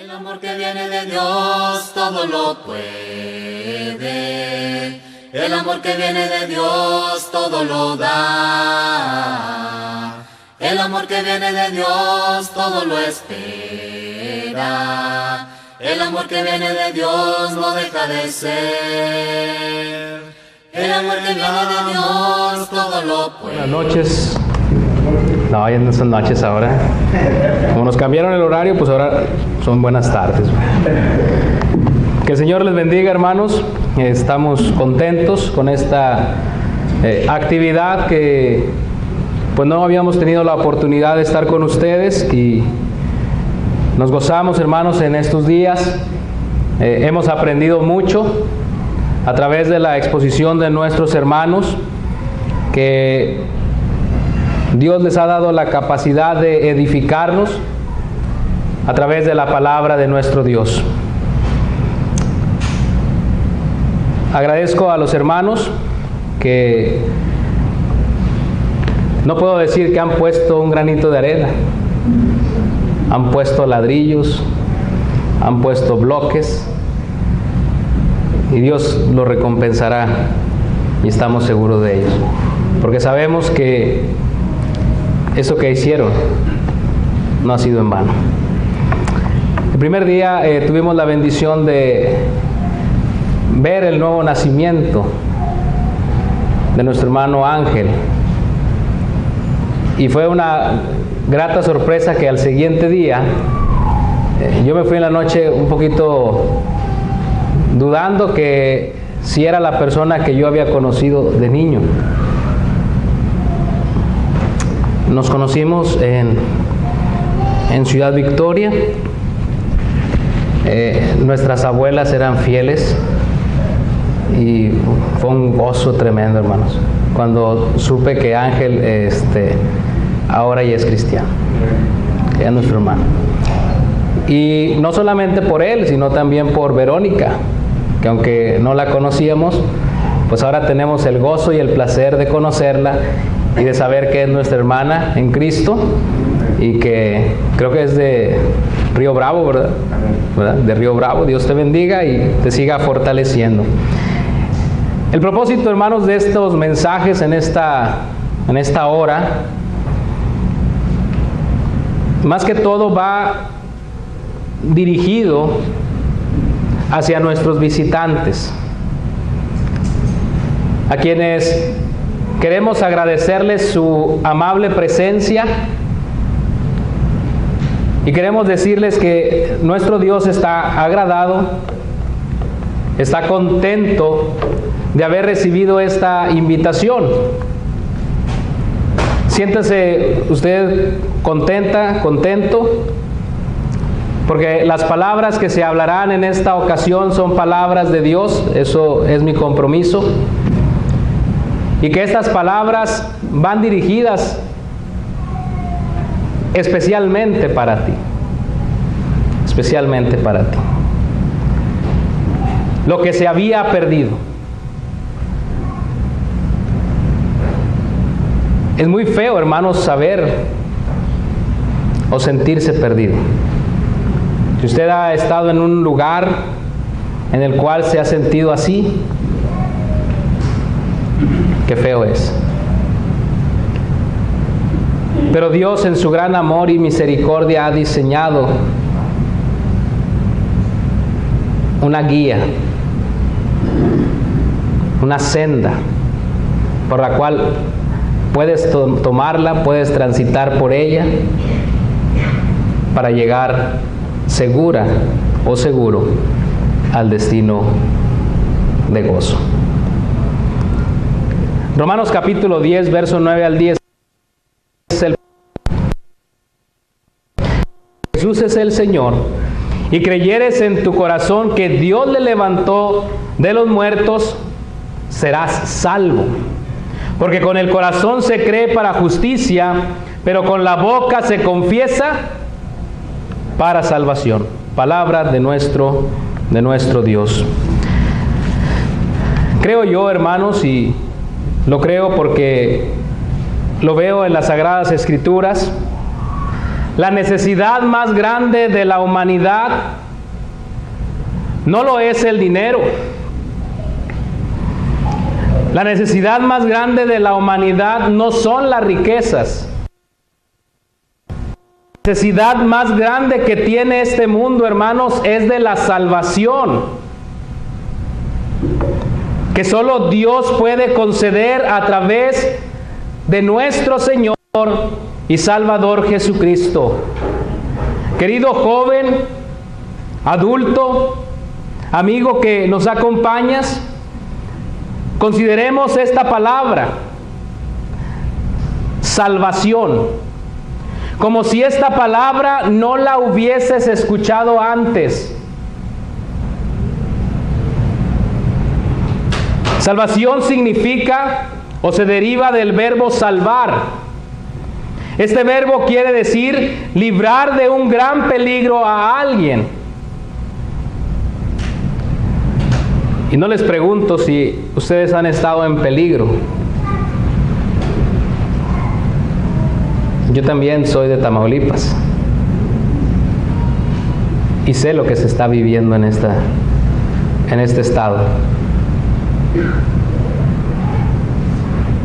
El amor que viene de Dios todo lo puede. El amor que viene de Dios todo lo da. El amor que viene de Dios todo lo espera. El amor que viene de Dios no deja de ser. El amor que viene de Dios todo lo puede. Buenas noches. No, ya no son noches ahora. Como nos cambiaron el horario, pues ahora son buenas tardes. Que el Señor les bendiga, hermanos. Estamos contentos con esta actividad que pues no habíamos tenido la oportunidad de estar con ustedes y nos gozamos, hermanos, en estos días. Hemos aprendido mucho a través de la exposición de nuestros hermanos, que Dios les ha dado la capacidad de edificarnos a través de la palabra de nuestro Dios. Agradezco a los hermanos que no puedo decir que han puesto un granito de arena, han puesto ladrillos, han puesto bloques, y Dios los recompensará, y estamos seguros de ellos, porque sabemos que eso que hicieron no ha sido en vano. El primer día tuvimos la bendición de ver el nuevo nacimiento de nuestro hermano Ángel, y fue una grata sorpresa que al siguiente día yo me fui en la noche un poquito dudando que si era la persona que yo había conocido de niño. Nos conocimos en Ciudad Victoria. Nuestras abuelas eran fieles y fue un gozo tremendo, hermanos, cuando supe que Ángel ahora ya es cristiano, que es nuestro hermano. Y no solamente por él, sino también por Verónica, que aunque no la conocíamos, pues ahora tenemos el gozo y el placer de conocerla y de saber que es nuestra hermana en Cristo, y que creo que es de Río Bravo, ¿verdad? De Río Bravo. Dios te bendiga y te siga fortaleciendo. El propósito, hermanos, de estos mensajes en esta hora, más que todo va dirigido hacia nuestros visitantes, a quienes queremos agradecerles su amable presencia, y queremos decirles que nuestro Dios está agradado, está contento de haber recibido esta invitación. Siéntase usted contento, porque las palabras que se hablarán en esta ocasión son palabras de Dios. Eso es mi compromiso. Y que estas palabras van dirigidas especialmente para ti. Especialmente para ti. Lo que se había perdido. Es muy feo, hermanos, saber o sentirse perdido. Si usted ha estado en un lugar en el cual se ha sentido así, qué feo es. Pero Dios, en su gran amor y misericordia, ha diseñado una guía, una senda por la cual puedes tomarla, puedes transitar por ella para llegar segura o seguro al destino de gozo. Romanos capítulo 10, verso 9 al 10. Jesús es el Señor, y creyeres en tu corazón que Dios le levantó de los muertos, serás salvo. Porque con el corazón se cree para justicia, pero con la boca se confiesa para salvación. Palabra de nuestro Dios. Creo yo, hermanos, y lo creo porque lo veo en las Sagradas Escrituras, La necesidad más grande de la humanidad no lo es el dinero. La necesidad más grande de la humanidad no son las riquezas. La necesidad más grande que tiene este mundo, hermanos, es de la salvación, que solo Dios puede conceder a través de nuestro Señor y Salvador Jesucristo. Querido joven, adulto, amigo que nos acompañas, consideremos esta palabra, salvación, como si esta palabra no la hubieses escuchado antes. Salvación significa o se deriva del verbo salvar. Este verbo quiere decir librar de un gran peligro a alguien. Y no les pregunto si ustedes han estado en peligro. Yo también soy de Tamaulipas y sé lo que se está viviendo en este estado.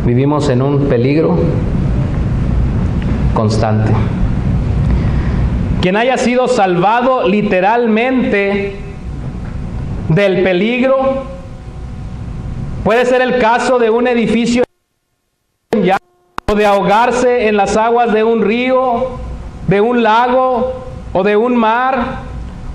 Vivimos en un peligro constante. Quien haya sido salvado literalmente del peligro, puede ser el caso de un edificio en llamas, o de ahogarse en las aguas de un río, de un lago, o de un mar,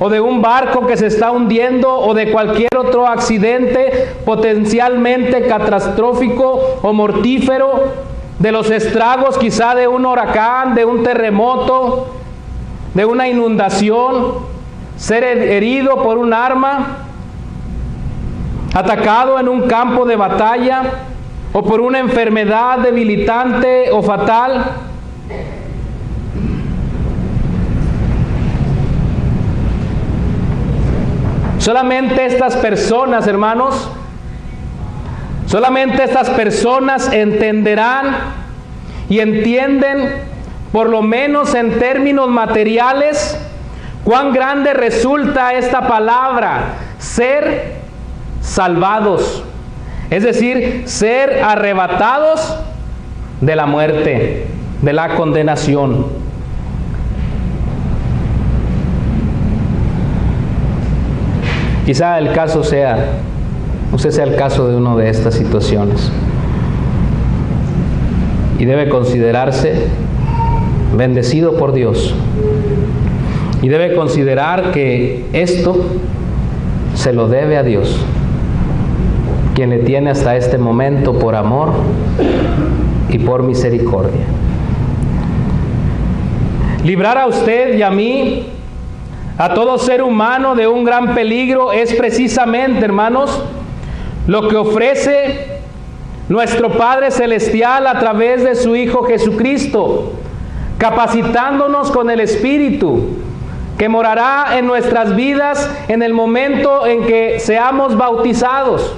o de un barco que se está hundiendo, o de cualquier otro accidente potencialmente catastrófico o mortífero, de los estragos quizá de un huracán, de un terremoto, de una inundación, ser herido por un arma, atacado en un campo de batalla, o por una enfermedad debilitante o fatal. Solamente estas personas, hermanos, solamente estas personas entenderán y entienden, por lo menos en términos materiales, cuán grande resulta esta palabra, ser salvados. Es decir, ser arrebatados de la muerte, de la condenación. Quizá usted sea el caso de una de estas situaciones. Y debe considerarse bendecido por Dios. Y debe considerar que esto se lo debe a Dios, quien le tiene hasta este momento por amor y por misericordia. Librar a usted y a mí, a todo ser humano de un gran peligro, es precisamente, hermanos, lo que ofrece nuestro Padre Celestial a través de su Hijo Jesucristo, capacitándonos con el Espíritu que morará en nuestras vidas en el momento en que seamos bautizados.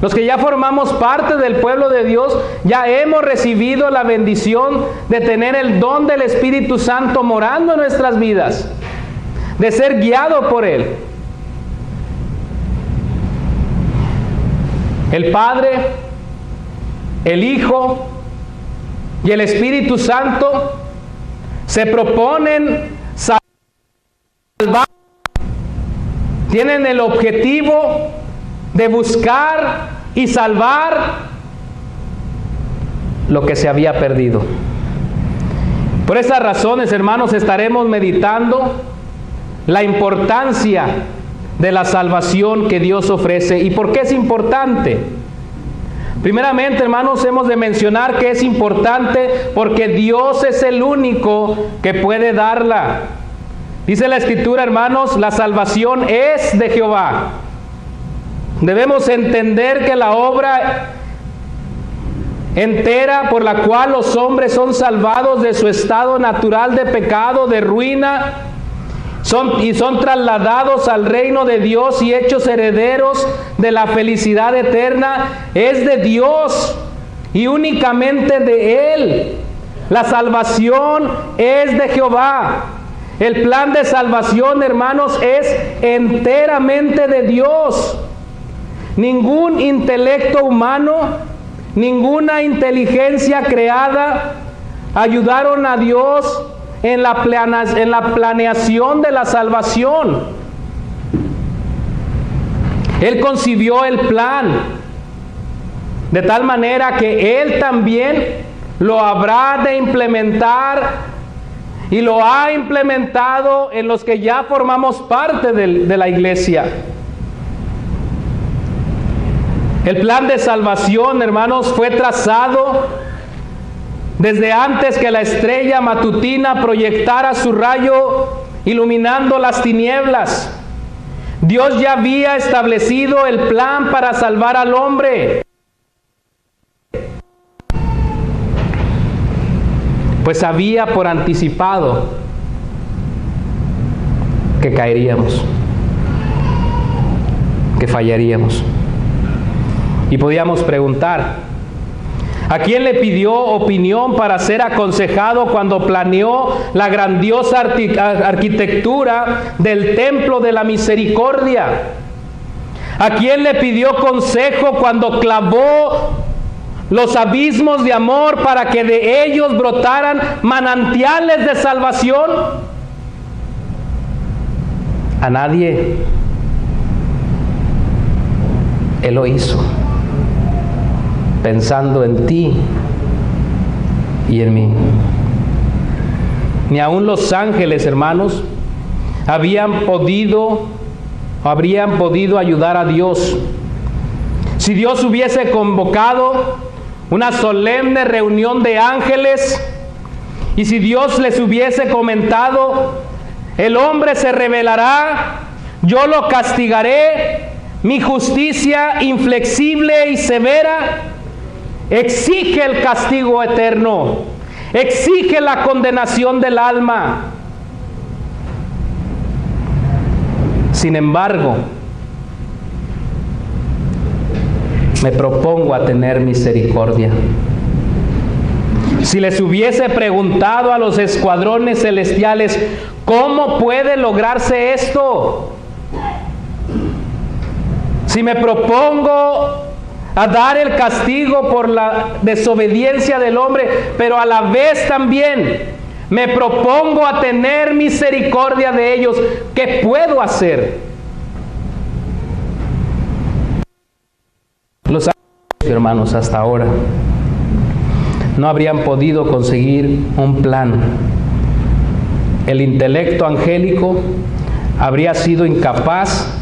Los que ya formamos parte del pueblo de Dios, ya hemos recibido la bendición de tener el don del Espíritu Santo morando en nuestras vidas, de ser guiado por Él. El Padre, el Hijo y el Espíritu Santo se proponen salvar, tienen el objetivo de buscar y salvar lo que se había perdido. Por esas razones, hermanos, estaremos meditando la importancia de la salvación que Dios ofrece. ¿Y por qué es importante? Primeramente, hermanos, hemos de mencionar que es importante porque Dios es el único que puede darla. Dice la Escritura, hermanos, la salvación es de Jehová. Debemos entender que la obra entera por la cual los hombres son salvados de su estado natural de pecado, de ruina, son trasladados al reino de Dios y hechos herederos de la felicidad eterna, es de Dios y únicamente de Él. La salvación es de Jehová. El plan de salvación, hermanos, es enteramente de Dios. Ningún intelecto humano, ninguna inteligencia creada ayudaron a Dios en la planeación de la salvación. Él concibió el plan de tal manera que Él también lo habrá de implementar y lo ha implementado en los que ya formamos parte de la iglesia. El plan de salvación, hermanos, fue trazado desde antes que la estrella matutina proyectara su rayo iluminando las tinieblas. Dios ya había establecido el plan para salvar al hombre. Pues sabía por anticipado que caeríamos, que fallaríamos. Y podíamos preguntar, ¿a quién le pidió opinión para ser aconsejado cuando planeó la grandiosa arquitectura del templo de la misericordia? ¿A quién le pidió consejo cuando clavó los abismos de amor para que de ellos brotaran manantiales de salvación? A nadie. Él lo hizo, pensando en ti y en mí. Ni aun los ángeles, hermanos, habrían podido ayudar a Dios. Si Dios hubiese convocado una solemne reunión de ángeles, y si Dios les hubiese comentado, el hombre se rebelará, yo lo castigaré, mi justicia inflexible y severa exige el castigo eterno, exige la condenación del alma. Sin embargo, me propongo a tener misericordia. Si les hubiese preguntado a los escuadrones celestiales, ¿cómo puede lograrse esto? Si me propongo a dar el castigo por la desobediencia del hombre, pero a la vez también me propongo a tener misericordia de ellos, ¿qué puedo hacer? Los hermanos hasta ahora no habrían podido conseguir un plan. El intelecto angélico habría sido incapaz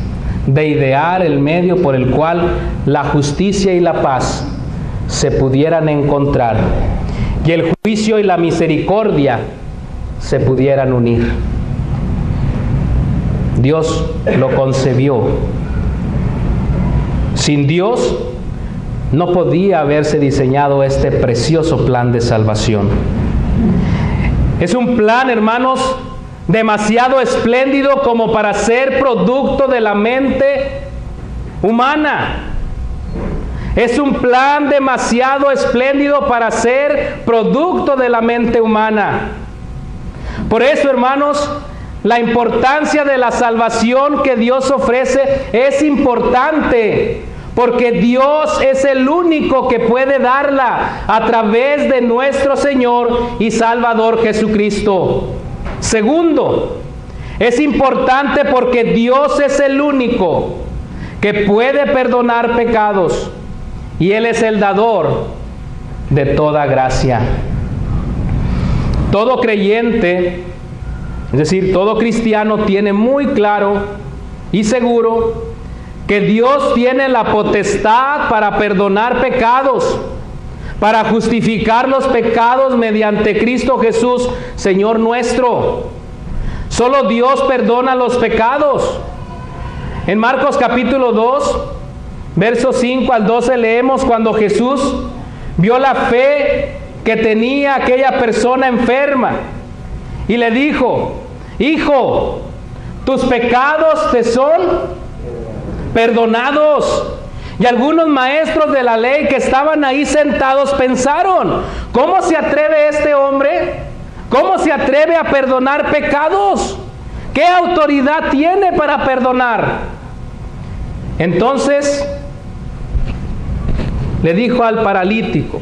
de idear el medio por el cual la justicia y la paz se pudieran encontrar y el juicio y la misericordia se pudieran unir. Dios lo concebió. Sin Dios no podía haberse diseñado este precioso plan de salvación. Es un plan, hermanos, demasiado espléndido como para ser producto de la mente humana. Es un plan demasiado espléndido para ser producto de la mente humana. Por eso, hermanos, la importancia de la salvación que Dios ofrece es importante, porque Dios es el único que puede darla a través de nuestro Señor y Salvador Jesucristo. Segundo, es importante porque Dios es el único que puede perdonar pecados y Él es el dador de toda gracia. Todo creyente, es decir, todo cristiano tiene muy claro y seguro que Dios tiene la potestad para perdonar pecados, para justificar los pecados mediante Cristo Jesús, Señor nuestro. Solo Dios perdona los pecados. En Marcos capítulo 2, versos 5 al 12 leemos cuando Jesús vio la fe que tenía aquella persona enferma y le dijo: hijo, tus pecados te son perdonados. Y algunos maestros de la ley que estaban ahí sentados pensaron, ¿cómo se atreve este hombre? ¿Cómo se atreve a perdonar pecados? ¿Qué autoridad tiene para perdonar? Entonces le dijo al paralítico,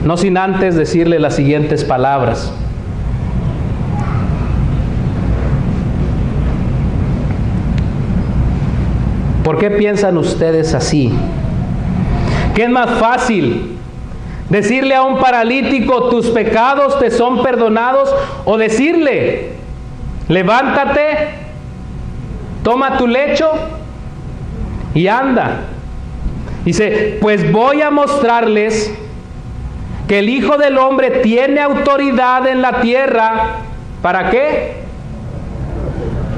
no sin antes decirle las siguientes palabras. ¿Por qué piensan ustedes así? ¿Qué es más fácil? ¿Decirle a un paralítico, tus pecados te son perdonados? ¿O decirle, levántate, toma tu lecho y anda? Dice, pues voy a mostrarles que el Hijo del Hombre tiene autoridad en la tierra. ¿Para qué?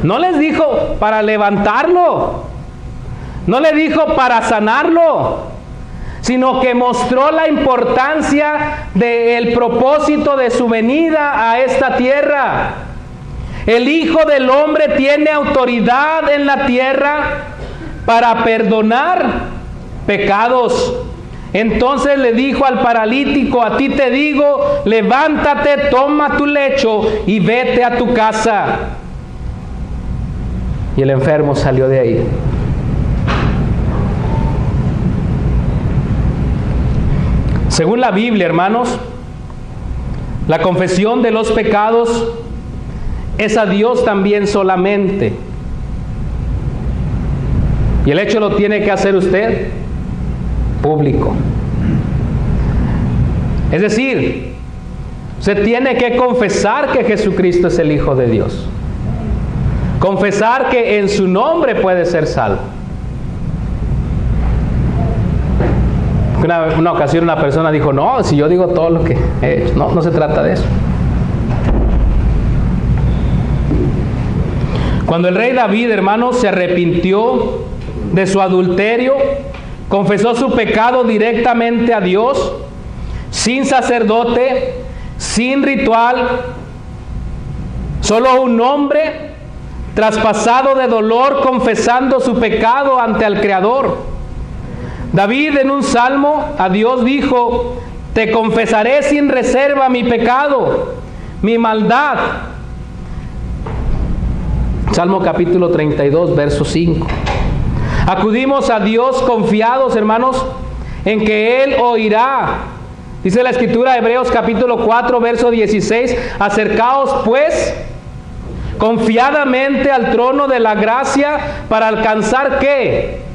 No les dijo para levantarlo. No le dijo para sanarlo, sino que mostró la importancia del propósito de su venida a esta tierra. El Hijo del Hombre tiene autoridad en la tierra para perdonar pecados. Entonces le dijo al paralítico, a ti te digo, levántate, toma tu lecho y vete a tu casa. Y el enfermo salió de ahí. Según la Biblia, hermanos, la confesión de los pecados es a Dios también solamente. Y el hecho lo tiene que hacer usted público. Es decir, usted tiene que confesar que Jesucristo es el Hijo de Dios. Confesar que en su nombre puede ser salvo. Una ocasión una persona dijo, no, si yo digo todo lo que he hecho. No se trata de eso. Cuando el rey David, hermanos, se arrepintió de su adulterio, confesó su pecado directamente a Dios, sin sacerdote, sin ritual, solo un hombre traspasado de dolor confesando su pecado ante el Creador. David en un salmo a Dios dijo, te confesaré sin reserva mi pecado, mi maldad. Salmo capítulo 32, verso 5. Acudimos a Dios confiados, hermanos, en que Él oirá. Dice la Escritura, Hebreos capítulo 4, verso 16, acercaos pues confiadamente al trono de la gracia para alcanzar ¿qué?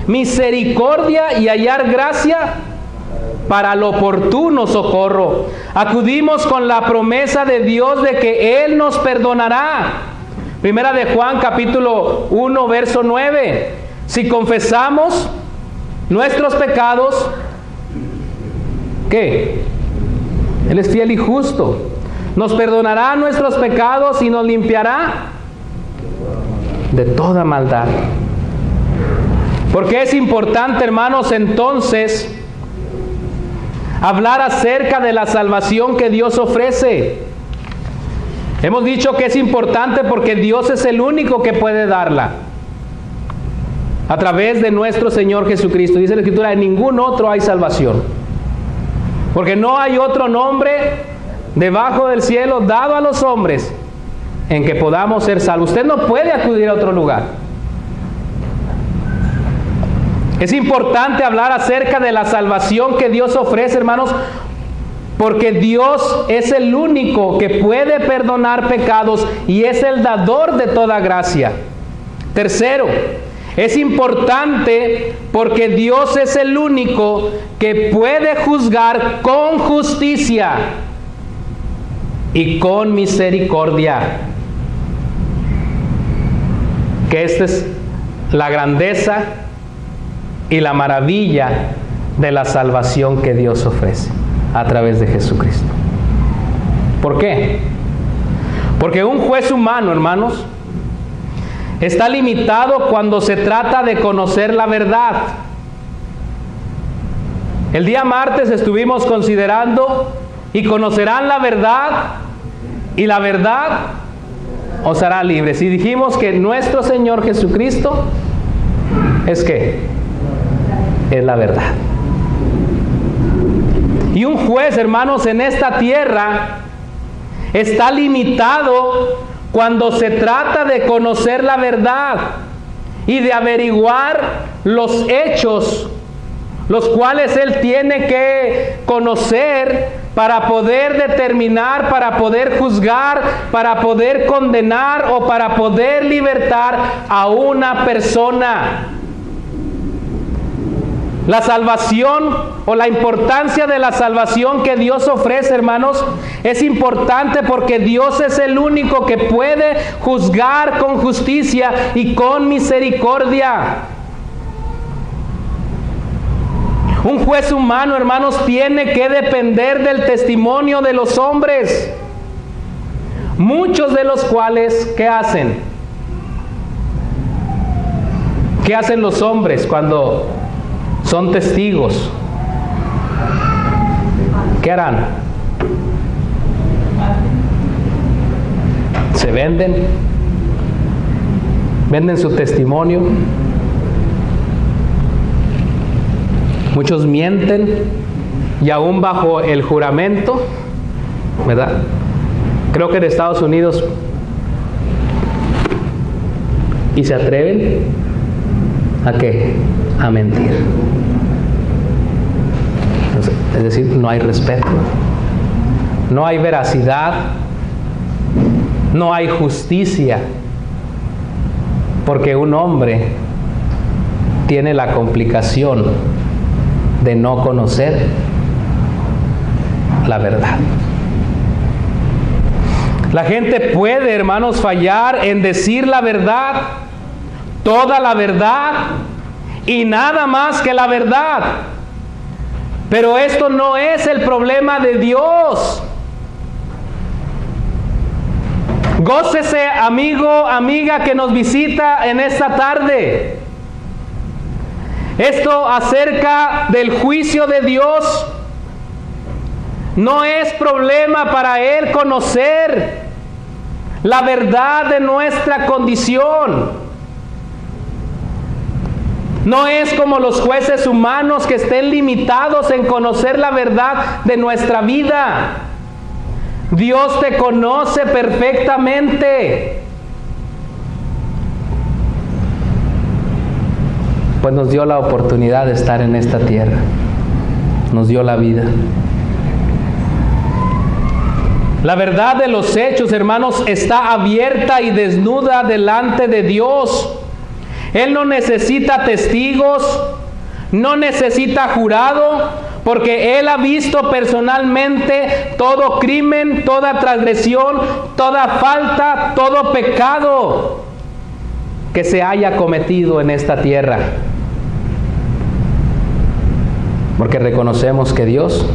Misericordia y hallar gracia para el oportuno socorro. Acudimos con la promesa de Dios de que Él nos perdonará. Primera de Juan capítulo 1 verso 9. Si confesamos nuestros pecados, ¿qué? Él es fiel y justo. Nos perdonará nuestros pecados y nos limpiará de toda maldad. Porque es importante, hermanos, entonces, hablar acerca de la salvación que Dios ofrece. Hemos dicho que es importante porque Dios es el único que puede darla. A través de nuestro Señor Jesucristo. Dice la Escritura, en ningún otro hay salvación. Porque no hay otro nombre debajo del cielo dado a los hombres en que podamos ser salvos. Usted no puede acudir a otro lugar. Es importante hablar acerca de la salvación que Dios ofrece, hermanos, porque Dios es el único que puede perdonar pecados y es el dador de toda gracia. Tercero, es importante porque Dios es el único que puede juzgar con justicia y con misericordia. Que esta es la grandeza y la maravilla de la salvación que Dios ofrece a través de Jesucristo. ¿Por qué? Porque un juez humano, hermanos, está limitado cuando se trata de conocer la verdad. El día martes estuvimos considerando y conocerán la verdad y la verdad os hará libres. Y dijimos que nuestro Señor Jesucristo es ¿qué? Es la verdad. Y un juez, hermanos, en esta tierra está limitado cuando se trata de conocer la verdad y de averiguar los hechos, los cuales él tiene que conocer para poder determinar, para poder juzgar, para poder condenar o para poder libertar a una persona. La salvación o la importancia de la salvación que Dios ofrece, hermanos, es importante porque Dios es el único que puede juzgar con justicia y con misericordia. Un juez humano, hermanos, tiene que depender del testimonio de los hombres, muchos de los cuales, ¿qué hacen? ¿Qué hacen los hombres cuando son testigos? ¿Qué harán? Se venden su testimonio. Muchos mienten y aún bajo el juramento, ¿verdad? Creo que en Estados Unidos, y se atreven ¿a qué? A mentir. Es decir, no hay respeto, no hay veracidad, no hay justicia, porque un hombre tiene la complicación de no conocer la verdad. La gente puede, hermanos, fallar en decir la verdad, toda la verdad y nada más que la verdad. Pero esto no es el problema de Dios. Gócese, amigo, amiga que nos visita en esta tarde. Esto acerca del juicio de Dios no es problema para Él conocer la verdad de nuestra condición. No es como los jueces humanos que estén limitados en conocer la verdad de nuestra vida. Dios te conoce perfectamente. Pues nos dio la oportunidad de estar en esta tierra. Nos dio la vida. La verdad de los hechos, hermanos, está abierta y desnuda delante de Dios. Él no necesita testigos, no necesita jurado, porque Él ha visto personalmente todo crimen, toda transgresión, toda falta, todo pecado que se haya cometido en esta tierra. Porque reconocemos que Dios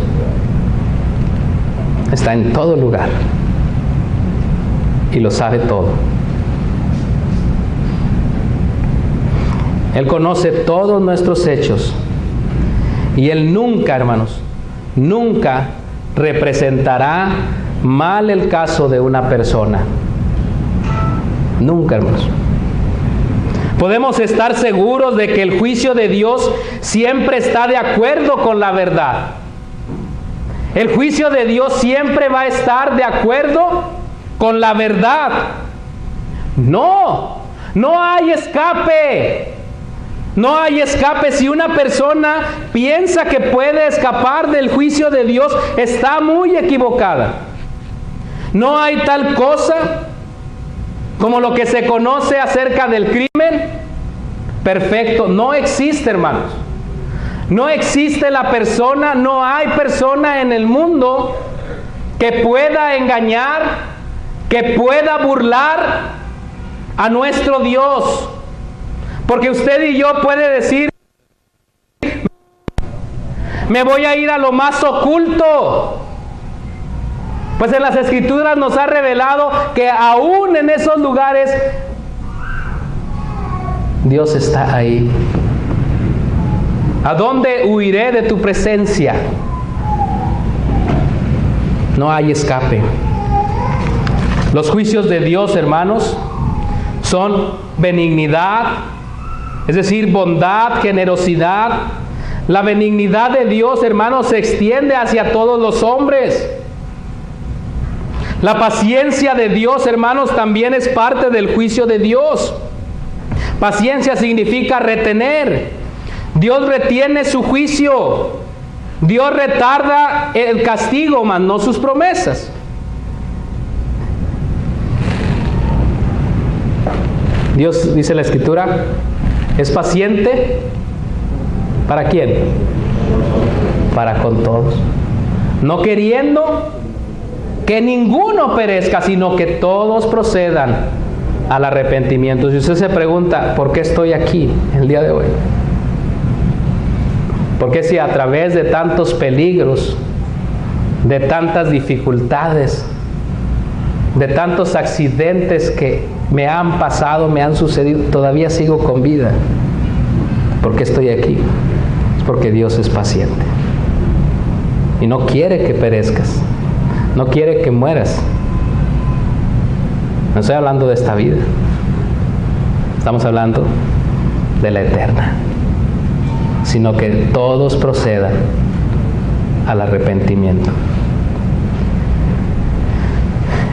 está en todo lugar y lo sabe todo. Él conoce todos nuestros hechos y Él nunca, hermanos, nunca representará mal el caso de una persona. Nunca, hermanos. Podemos estar seguros de que el juicio de Dios siempre está de acuerdo con la verdad. El juicio de Dios siempre va a estar de acuerdo con la verdad. No hay escape. No hay escape. Si una persona piensa que puede escapar del juicio de Dios, está muy equivocada. No hay tal cosa como lo que se conoce acerca del crimen perfecto. No existe, hermanos. No existe la persona, no hay persona en el mundo que pueda engañar, que pueda burlar a nuestro Dios. Porque usted y yo puede decir, me voy a ir a lo más oculto. Pues en las Escrituras nos ha revelado que aún en esos lugares Dios está ahí. ¿A dónde huiré de tu presencia? No hay escape. Los juicios de Dios, hermanos, son benignidad, es decir, bondad, generosidad. La benignidad de Dios, hermanos, se extiende hacia todos los hombres. La paciencia de Dios, hermanos, también es parte del juicio de Dios. Paciencia significa retener. Dios retiene su juicio. Dios retarda el castigo, mas no sus promesas. Dios, dice la Escritura, es paciente. ¿Para quién? Para con todos. No queriendo que ninguno perezca, sino que todos procedan al arrepentimiento. Si usted se pregunta, ¿por qué estoy aquí el día de hoy? Porque si a través de tantos peligros, de tantas dificultades, de tantos accidentes que me han pasado, me han sucedido, todavía sigo con vida? ¿Por qué estoy aquí? Es porque Dios es paciente y no quiere que perezcas, no quiere que mueras. No estoy hablando de esta vida, estamos hablando de la eterna, sino que todos procedan al arrepentimiento.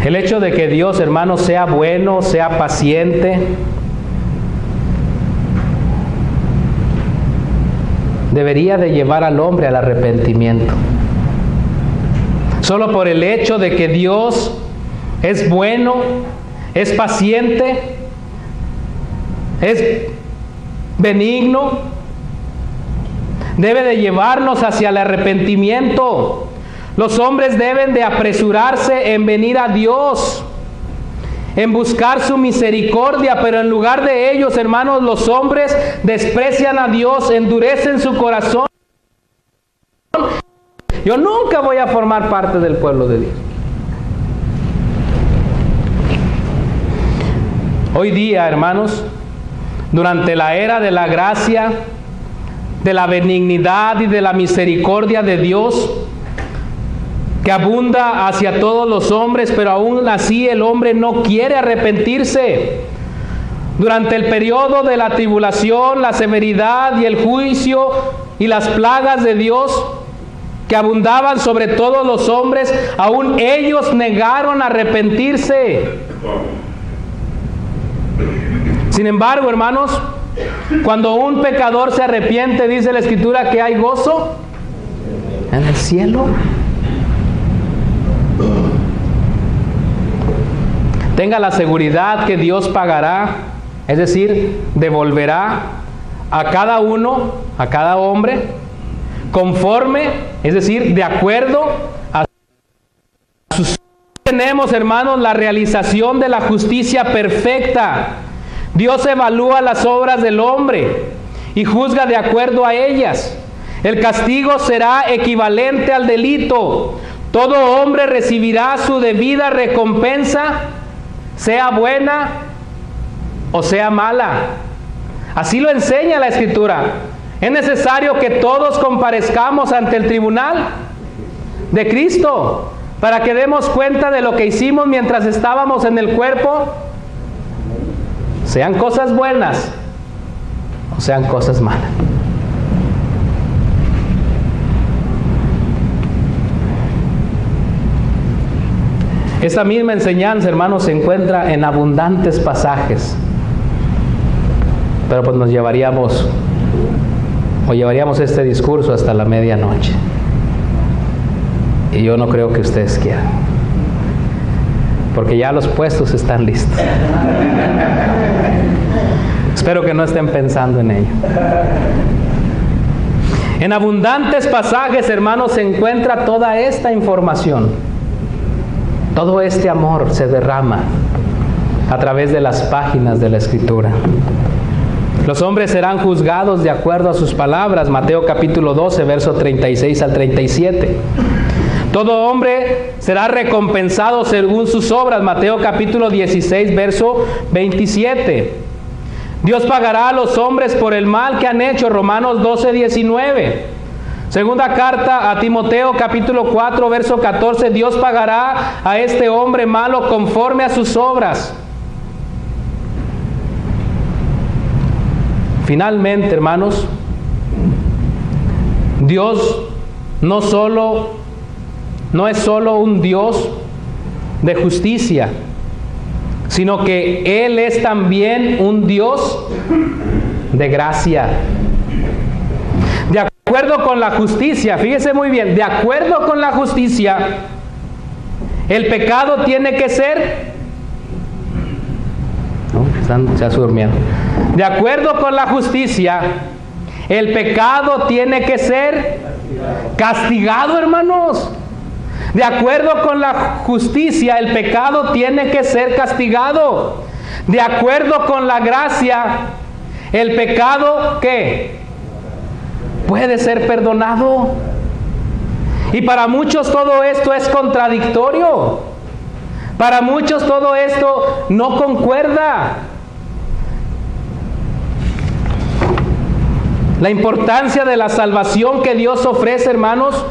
El hecho de que Dios, hermanos, sea bueno, sea paciente, debería de llevar al hombre al arrepentimiento. Solo por el hecho de que Dios es bueno, es paciente, es benigno, debe de llevarnos hacia el arrepentimiento. Los hombres deben de apresurarse en venir a Dios, en buscar su misericordia, pero en lugar de ellos, hermanos, los hombres desprecian a Dios, endurecen su corazón. Yo nunca voy a formar parte del pueblo de Dios. Hoy día, hermanos, durante la era de la gracia, de la benignidad y de la misericordia de Dios, que abunda hacia todos los hombres, pero aún así el hombre no quiere arrepentirse. Durante el periodo de la tribulación, la severidad y el juicio y las plagas de Dios que abundaban sobre todos los hombres, aún ellos negaron arrepentirse. Sin embargo, hermanos, cuando un pecador se arrepiente, dice la Escritura que hay gozo en el cielo. Tenga la seguridad que Dios pagará, es decir, devolverá a cada uno, a cada hombre, conforme, es decir, de acuerdo a sus... Tenemos, hermanos, la realización de la justicia perfecta. Dios evalúa las obras del hombre y juzga de acuerdo a ellas. El castigo será equivalente al delito. Todo hombre recibirá su debida recompensa, sea buena o sea mala. Así lo enseña la Escritura. Es necesario que todos comparezcamos ante el tribunal de Cristo para que demos cuenta de lo que hicimos mientras estábamos en el cuerpo, sean cosas buenas o sean cosas malas. Esta misma enseñanza, hermanos, se encuentra en abundantes pasajes, pero pues llevaríamos este discurso hasta la medianoche, y yo no creo que ustedes quieran, porque ya los puestos están listos. Espero que no estén pensando en ello. En abundantes pasajes, hermanos, se encuentra toda esta información. Todo este amor se derrama a través de las páginas de la Escritura. Los hombres serán juzgados de acuerdo a sus palabras. Mateo capítulo 12, verso 36 al 37. Todo hombre será recompensado según sus obras. Mateo capítulo 16, verso 27. Dios pagará a los hombres por el mal que han hecho. Romanos 12, 19. Segunda carta a Timoteo, capítulo 4, verso 14, Dios pagará a este hombre malo conforme a sus obras. Finalmente, hermanos, Dios no es solo un Dios de justicia, sino que Él es también un Dios de gracia. De acuerdo con la justicia, fíjese muy bien, de acuerdo con la justicia, el pecado tiene que ser... Ya se durmieron. De acuerdo con la justicia, el pecado tiene que ser castigado, hermanos. De acuerdo con la justicia, el pecado tiene que ser castigado. De acuerdo con la gracia, el pecado, ¿qué? Puede ser perdonado. Y para muchos todo esto es contradictorio. Para muchos todo esto no concuerda. La importancia de la salvación que Dios ofrece, hermanos.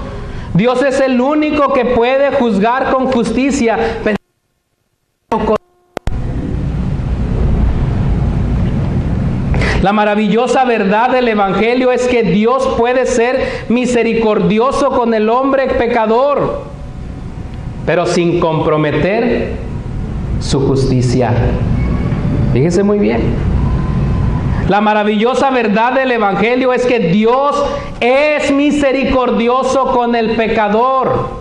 Dios es el único que puede juzgar con justicia. La maravillosa verdad del Evangelio es que Dios puede ser misericordioso con el hombre pecador, pero sin comprometer su justicia. Fíjense muy bien. La maravillosa verdad del Evangelio es que Dios es misericordioso con el pecador,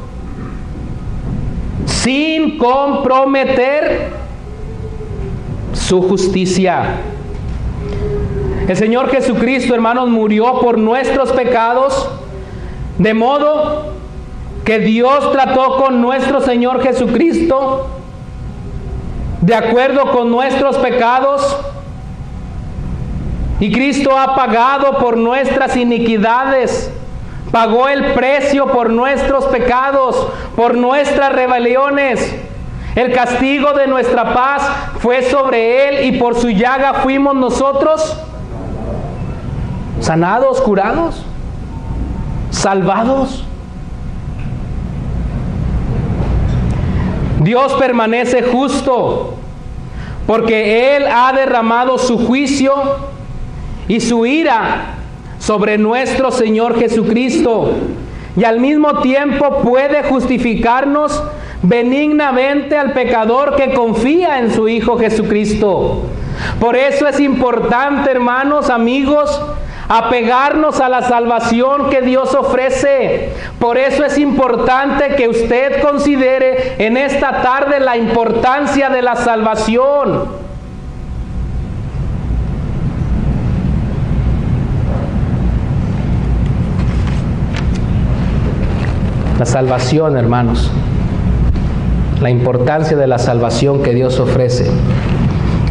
sin comprometer su justicia. El Señor Jesucristo, hermanos, murió por nuestros pecados, de modo que Dios trató con nuestro Señor Jesucristo de acuerdo con nuestros pecados. Y Cristo ha pagado por nuestras iniquidades, pagó el precio por nuestros pecados, por nuestras rebeliones. El castigo de nuestra paz fue sobre Él y por su llaga fuimos nosotros sanados, curados, salvados. Dios permanece justo porque Él ha derramado su juicio y su ira sobre nuestro Señor Jesucristo, y al mismo tiempo puede justificarnos benignamente al pecador que confía en su Hijo Jesucristo. Por eso es importante, hermanos, amigos, apegarnos a la salvación que Dios ofrece. Por eso es importante que usted considere en esta tarde la importancia de la salvación. La salvación, hermanos, la importancia de la salvación que Dios ofrece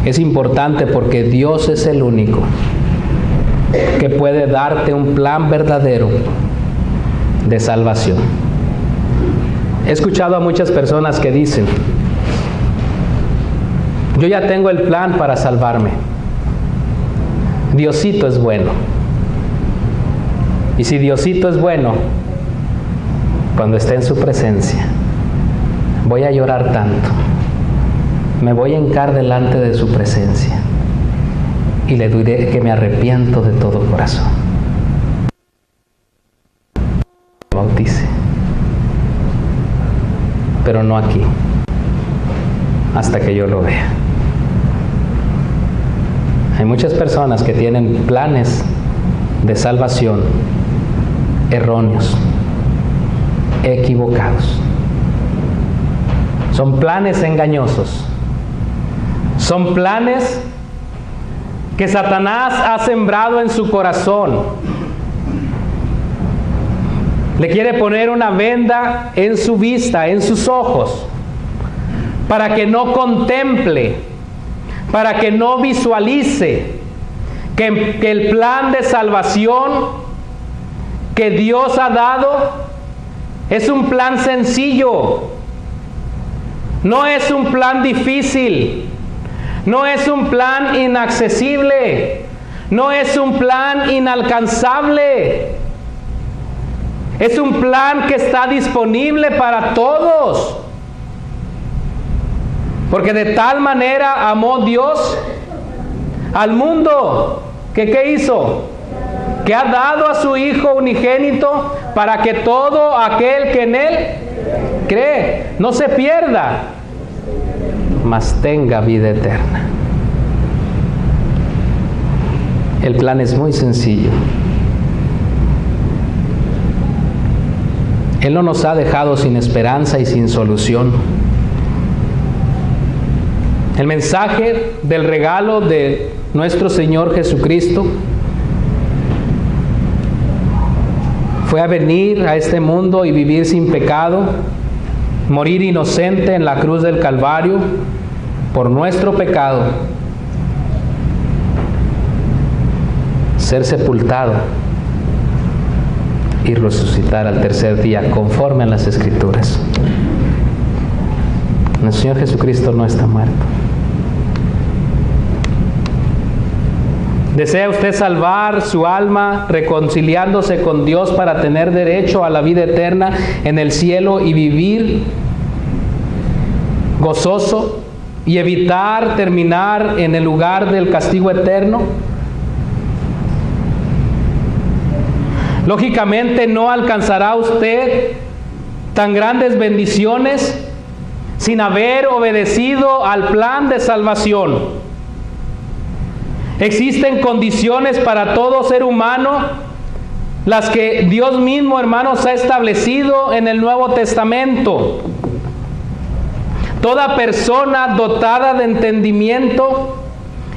es importante porque Dios es el único que puede darte un plan verdadero de salvación. He escuchado a muchas personas que dicen: yo ya tengo el plan para salvarme. Diosito es bueno. Y si Diosito es bueno, cuando esté en su presencia, voy a llorar tanto, me voy a hincar delante de su presencia y le diré que me arrepiento de todo corazón. Bautice, pero no aquí, hasta que yo lo vea. Hay muchas personas que tienen planes de salvación erróneos, equivocados. Son planes engañosos. Son planes que Satanás ha sembrado en su corazón. Le quiere poner una venda en su vista, en sus ojos, para que no contemple, para que no visualice que el plan de salvación que Dios ha dado es un plan sencillo, no es un plan difícil, no es un plan inaccesible, no es un plan inalcanzable. Es un plan que está disponible para todos. Porque de tal manera amó Dios al mundo, que ¿qué hizo? Que ha dado a su Hijo unigénito para que todo aquel que en Él cree no se pierda, mas tenga vida eterna. El plan es muy sencillo. Él no nos ha dejado sin esperanza y sin solución. El mensaje del regalo de nuestro Señor Jesucristo fue a venir a este mundo y vivir sin pecado, morir inocente en la cruz del Calvario por nuestro pecado, ser sepultado y resucitar al tercer día conforme a las Escrituras. El Señor Jesucristo no está muerto. ¿Desea usted salvar su alma reconciliándose con Dios para tener derecho a la vida eterna en el cielo y vivir gozoso y evitar terminar en el lugar del castigo eterno? Lógicamente no alcanzará usted tan grandes bendiciones sin haber obedecido al plan de salvación. Existen condiciones para todo ser humano, las que Dios mismo, hermanos, ha establecido en el Nuevo Testamento. Toda persona dotada de entendimiento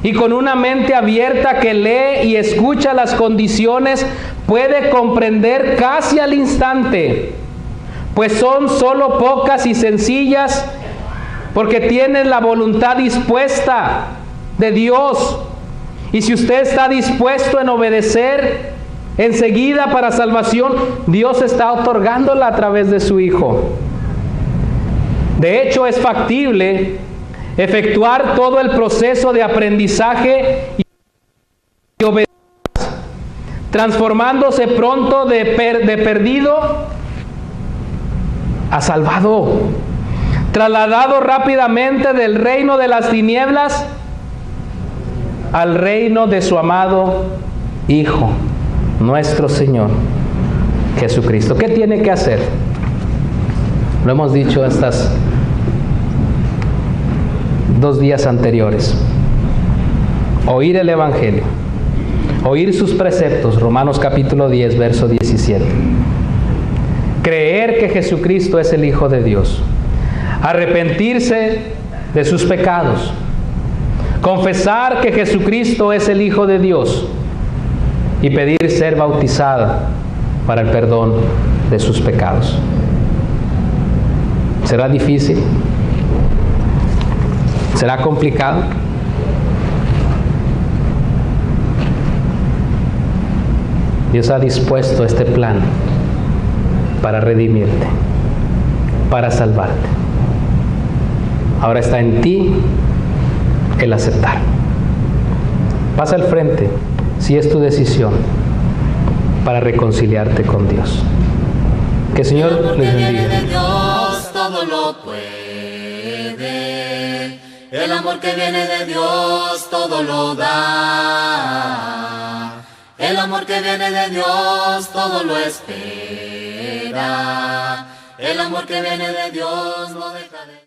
y con una mente abierta que lee y escucha las condiciones puede comprender casi al instante, pues son solo pocas y sencillas, porque tienen la voluntad dispuesta de Dios. Y si usted está dispuesto en obedecer enseguida para salvación, Dios está otorgándola a través de su Hijo. De hecho, es factible efectuar todo el proceso de aprendizaje y obediencia, transformándose pronto de perdido a salvado, trasladado rápidamente del reino de las tinieblas al reino de su amado Hijo, nuestro Señor Jesucristo. ¿Qué tiene que hacer? Lo hemos dicho estas 2 días anteriores. Oír el Evangelio, oír sus preceptos, Romanos capítulo 10, verso 17. Creer que Jesucristo es el Hijo de Dios. Arrepentirse de sus pecados. Confesar que Jesucristo es el Hijo de Dios y pedir ser bautizada para el perdón de sus pecados. ¿Será difícil? ¿Será complicado? Dios ha dispuesto este plan para redimirte, para salvarte. Ahora está en ti el aceptar. Pasa al frente, si es tu decisión, para reconciliarte con Dios. Que el Señor les bendiga. De Dios todo lo puede. El amor que viene de Dios todo lo da. El amor que viene de Dios todo lo espera. El amor que viene de Dios no deja de